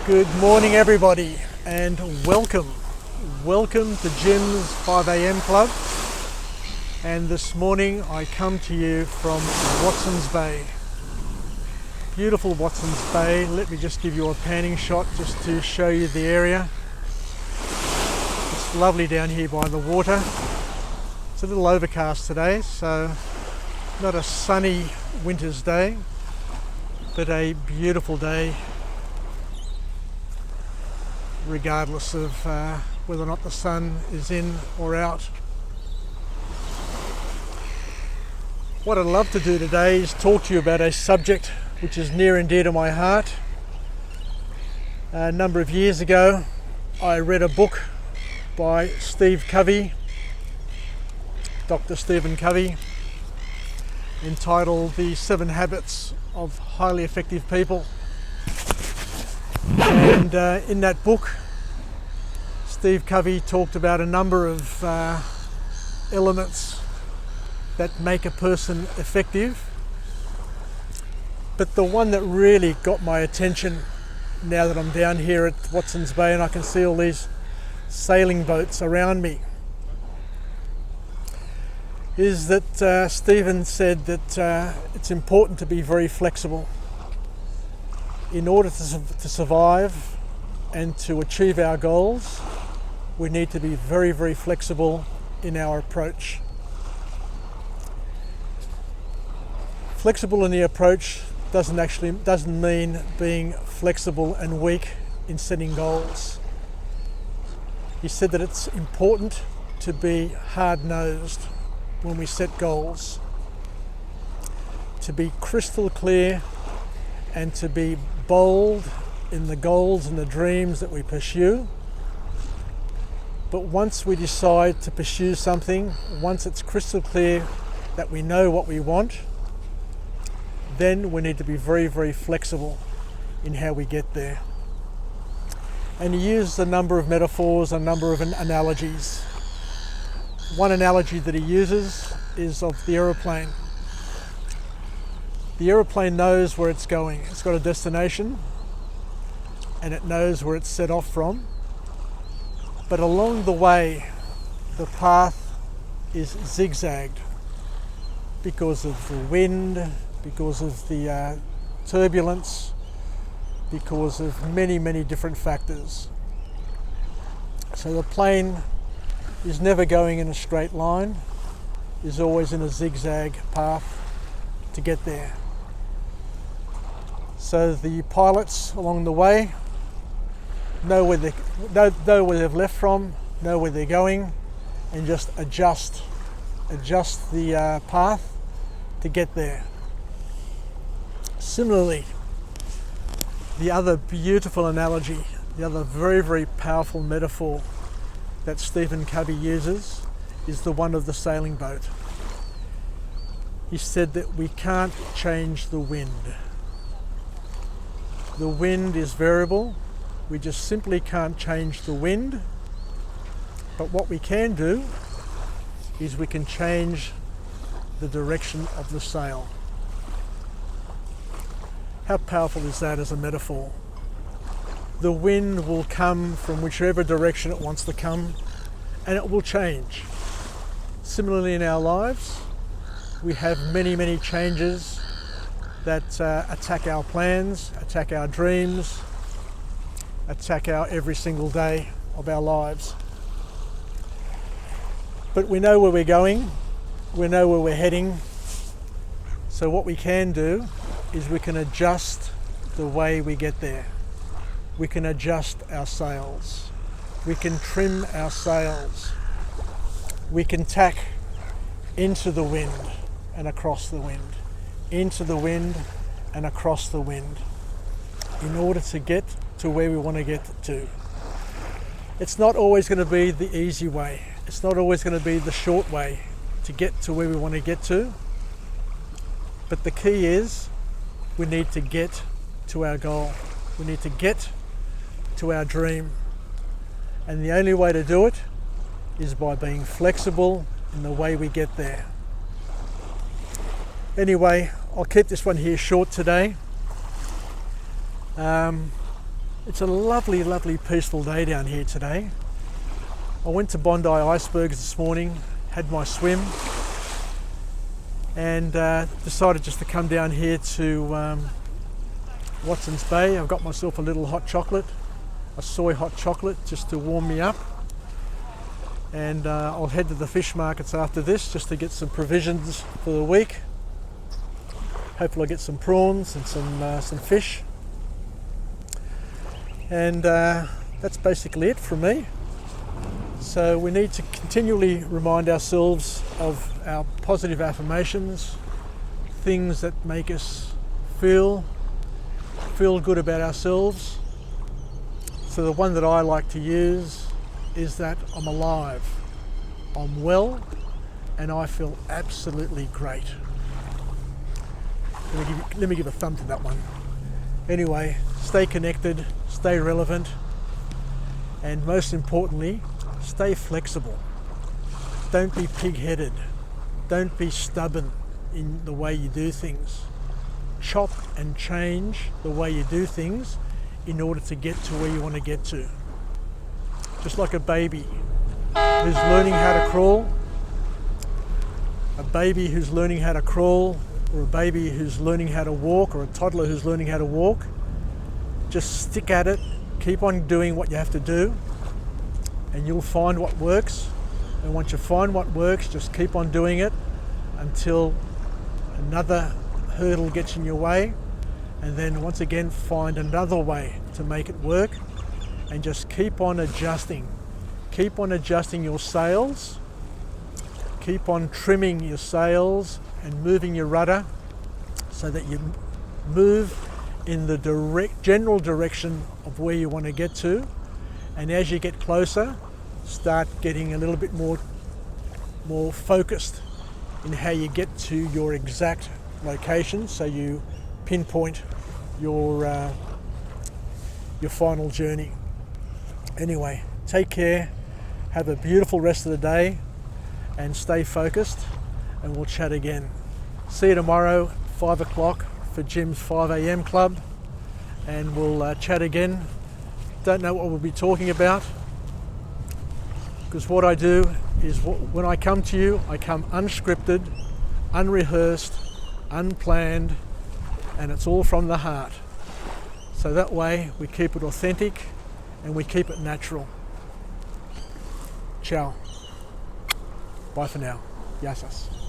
Good morning everybody and welcome to Jim's 5 a.m. club. And this morning I come to you from Watson's Bay. Beautiful Watson's Bay. Let me just give you a panning shot just to show you the area. It's lovely down here by the water. It's a little overcast today, so not a sunny winter's day, but a beautiful day regardless of whether or not the sun is in or out. What I'd love to do today is talk to you about a subject which is near and dear to my heart. A number of years ago I read a book by Stephen Covey, Dr. Stephen Covey, entitled The 7 Habits of Highly Effective People. And in that book, Steve Covey talked about a number of elements that make a person effective. But the one that really got my attention, now that I'm down here at Watson's Bay and I can see all these sailing boats around me, is that Stephen said that it's important to be very flexible. In order to survive and to achieve our goals, we need to be very, very flexible in our approach. Flexible in the approach doesn't mean being flexible and weak in setting goals. He said that it's important to be hard-nosed when we set goals, to be crystal clear and to be bold in the goals and the dreams that we pursue. But once we decide to pursue something, once it's crystal clear that we know what we want, then we need to be very, very flexible in how we get there. And he used a number of metaphors, a number of analogies. One analogy that he uses is of the aeroplane. The aeroplane knows where it's going. It's got a destination and it knows where it's set off from. But along the way, the path is zigzagged because of the wind, because of the turbulence, because of many, many different factors. So the plane is never going in a straight line, is always in a zigzag path to get there. So the pilots along the way know where they've left from, know where they're going, and just adjust the path to get there. Similarly, the other beautiful analogy, the other very, very powerful metaphor that Stephen Covey uses is the one of the sailing boat. He said that we can't change the wind. The wind is variable. We just simply can't change the wind. But what we can do is we can change the direction of the sail. How powerful is that as a metaphor? The wind will come from whichever direction it wants to come, and it will change. Similarly in our lives, we have many, many changes that attack our plans, attack our dreams, attack our every single day of our lives. But we know where we're going, we know where we're heading, so what we can do is we can adjust the way we get there. We can adjust our sails. We can trim our sails. We can tack into the wind and across the wind, into the wind and across the wind, in order to get to where we want to get to. It's not always going to be the easy way. It's not always going to be the short way to get to where we want to get to. But the key is we need to get to our goal. We need to get to our dream. And the only way to do it is by being flexible in the way we get there. Anyway, I'll keep this one here short today. It's a lovely, lovely, peaceful day down here today. I went to Bondi Icebergs this morning, had my swim, and decided just to come down here to Watson's Bay. I've got myself a little hot chocolate, a soy hot chocolate, just to warm me up. And I'll head to the fish markets after this just to get some provisions for the week. Hopefully I'll get some prawns and some fish. And that's basically it from me. So we need to continually remind ourselves of our positive affirmations, things that make us feel good about ourselves. So the one that I like to use is that I'm alive, I'm well, and I feel absolutely great. Let me give a thumb to that one. Anyway, stay connected, stay relevant, and most importantly, stay flexible. Don't be pig-headed. Don't be stubborn in the way you do things. Chop and change the way you do things in order to get to where you want to get to. Just like a baby who's learning how to crawl, or a baby who's learning how to walk, or a toddler who's learning how to walk. Just stick at it, keep on doing what you have to do, and you'll find what works. And once you find what works, just keep on doing it until another hurdle gets in your way, and then once again find another way to make it work, and just keep on adjusting. Keep on adjusting your sails, keep on trimming your sails and moving your rudder so that you move in the general direction of where you want to get to. And as you get closer, start getting a little bit more focused in how you get to your exact location, so you pinpoint your final journey. Anyway, take care, have a beautiful rest of the day, and stay focused, and we'll chat again. See you tomorrow, 5 o'clock for Jim's 5 a.m. club, and we'll chat again. Don't know what we'll be talking about, because what I do is when I come to you, I come unscripted, unrehearsed, unplanned, and it's all from the heart. So that way we keep it authentic and we keep it natural. Ciao. Bye for now. Yasas.